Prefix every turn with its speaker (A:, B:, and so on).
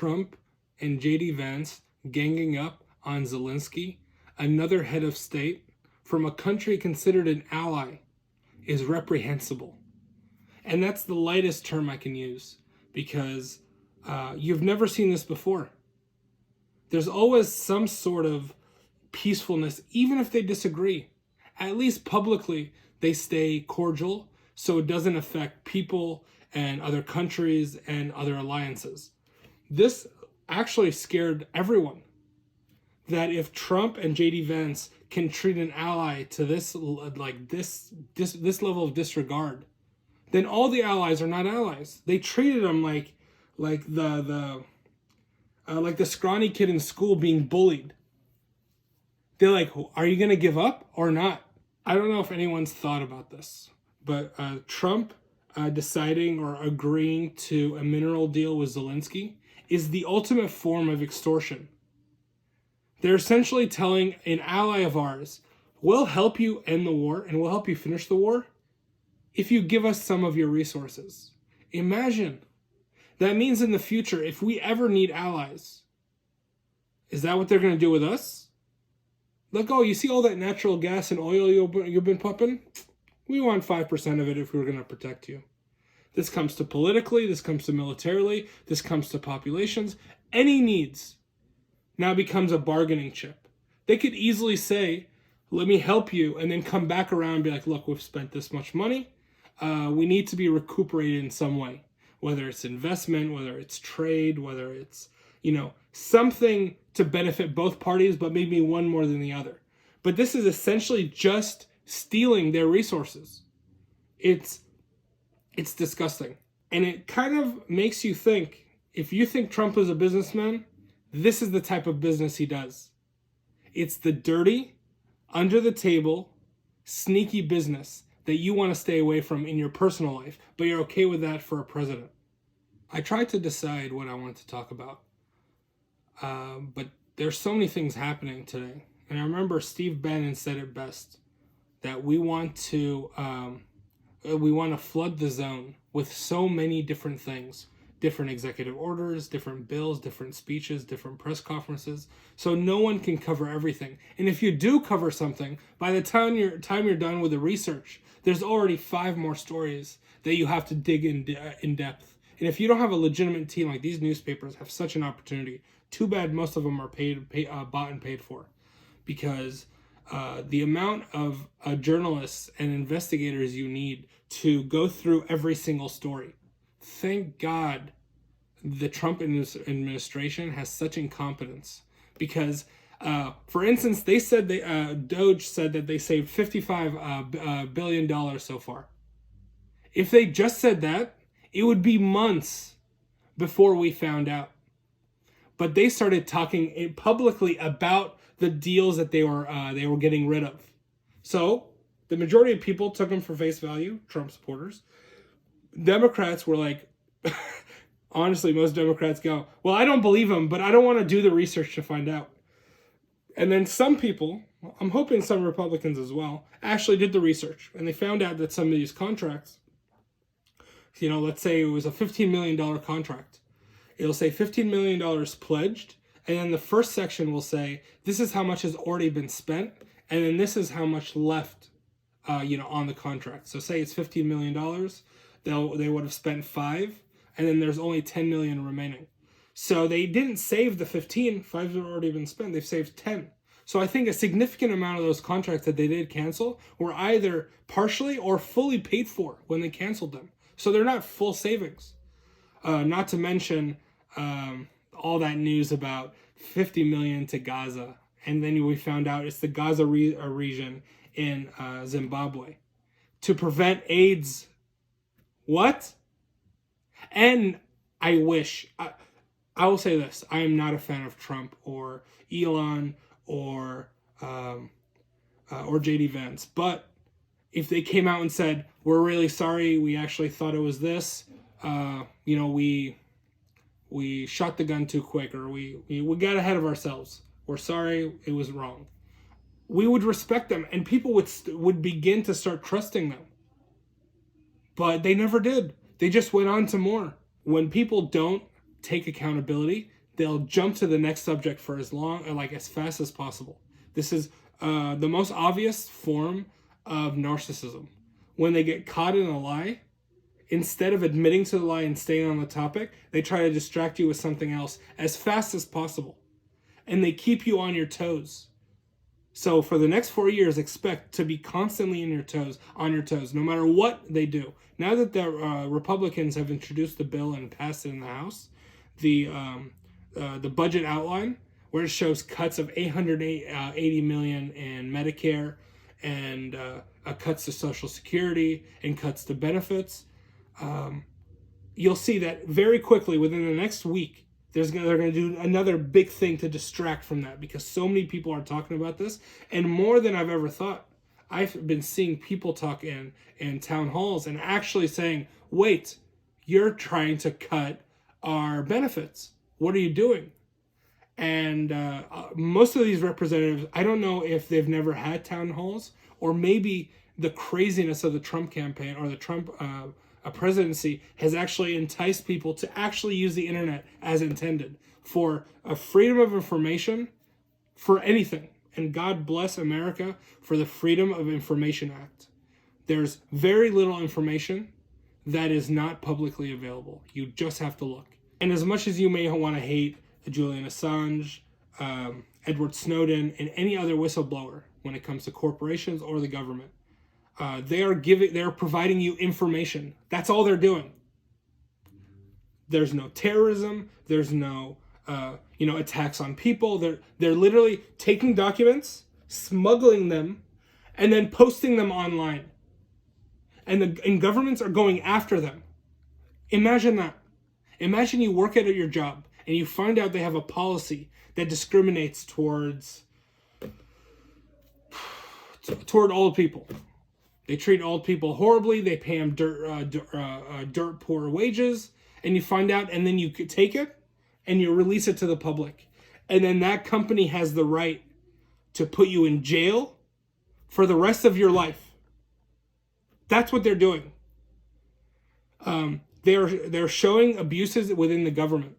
A: Trump and JD Vance ganging up on Zelensky, another head of state, from a country considered an ally, is reprehensible. And that's the lightest term I can use, because you've never seen this before. There's always some sort of peacefulness, even if they disagree. At least publicly, they stay cordial, so it doesn't affect people and other countries and other alliances. This actually scared everyone, that if Trump and JD Vance can treat an ally to this level of disregard, then all the allies are not allies. They treated them like the scrawny kid in school being bullied. They're like, are you going to give up or not? I don't know if anyone's thought about this, but Trump deciding or agreeing to a mineral deal with Zelensky is the ultimate form of extortion. They're essentially telling an ally of ours, we'll help you end the war and we'll help you finish the war if you give us some of your resources. Imagine. That means in the future, if we ever need allies, is that what they're going to do with us? Like, oh, you see all that natural gas and oil you've been pumping? We want 5% of it if we're going to protect you. This comes to politically, this comes to militarily, this comes to populations. Any needs now becomes a bargaining chip. They could easily say, let me help you, and then come back around and be like, look, we've spent this much money. We need to be recuperated in some way, whether it's investment, whether it's trade, whether it's, something to benefit both parties, but maybe one more than the other. But this is essentially just stealing their resources. It's disgusting. And it kind of makes you think, if you think Trump is a businessman, this is the type of business he does. It's the dirty, under the table, sneaky business that you want to stay away from in your personal life, but you're okay with that for a president. I tried to decide what I wanted to talk about, but there's so many things happening today. And I remember Steve Bannon said it best, that we want to flood the zone with so many different things, different executive orders, different bills, different speeches, different press conferences, so no one can cover everything. And if you do cover something, by the time you're done with the research, there's already 5 more stories that you have to dig in depth. And if you don't have a legitimate team, like these newspapers have such an opportunity. Too bad most of them are bought and paid for, because the amount of journalists and investigators you need to go through every single story. Thank God the Trump administration has such incompetence, because, for instance, they said Doge said that they saved $55 billion so far. If they just said that, it would be months before we found out. But they started talking publicly about the deals that they were getting rid of. So the majority of people took them for face value, Trump supporters. Democrats were like, honestly, most Democrats go, well, I don't believe him, but I don't want to do the research to find out. And then some people, I'm hoping some Republicans as well, actually did the research, and they found out that some of these contracts, let's say it was a $15 million contract. It'll say $15 million pledged, and then the first section will say, this is how much has already been spent, and then this is how much left, on the contract. So say it's $15 million, they would have spent 5, and then there's only 10 million remaining. So they didn't save the 15, 5 have already been spent, they've saved 10. So I think a significant amount of those contracts that they did cancel were either partially or fully paid for when they canceled them. So they're not full savings. Not to mention all that news about 50 million to Gaza. And then we found out it's the Gaza region in Zimbabwe to prevent AIDS. What? And I will say this. I am not a fan of Trump or Elon or JD Vance. But if they came out and said, we're really sorry, we actually thought it was this, we shot the gun too quick, or we got ahead of ourselves, we're sorry, it was wrong, we would respect them, and people would begin to start trusting them. But they never did. They just went on to more. When people don't take accountability, they'll jump to the next subject for as fast as possible. This is the most obvious form of narcissism. When they get caught in a lie, instead of admitting to the lie and staying on the topic, they try to distract you with something else as fast as possible. And they keep you on your toes. So for the next 4 years, expect to be constantly on your toes, no matter what they do. Now that the Republicans have introduced the bill and passed it in the House, the budget outline, where it shows cuts of $880 million in Medicare and cuts to Social Security and cuts to benefits, you'll see that very quickly within the next week, they're going to do another big thing to distract from that, because so many people are talking about this, and more than I've ever thought. I've been seeing people talk in town halls and actually saying, wait, you're trying to cut our benefits. What are you doing? And most of these representatives, I don't know if they've never had town halls, or maybe the craziness of the Trump campaign or the Trump presidency has actually enticed people to actually use the internet as intended for a freedom of information for anything. And God bless America for the Freedom of Information Act. There's very little information that is not publicly available. You just have to look. And as much as you may want to hate Julian Assange, Edward Snowden, and any other whistleblower when it comes to corporations or the government, they're providing you information. That's all they're doing. There's no terrorism. There's no attacks on people. They're literally taking documents, smuggling them, and then posting them online. And governments are going after them. Imagine that. Imagine you work at your job and you find out they have a policy that discriminates toward old people. They treat old people horribly. They pay them dirt poor wages. And you find out, and then you take it and you release it to the public. And then that company has the right to put you in jail for the rest of your life. That's what they're doing. They're showing abuses within the government.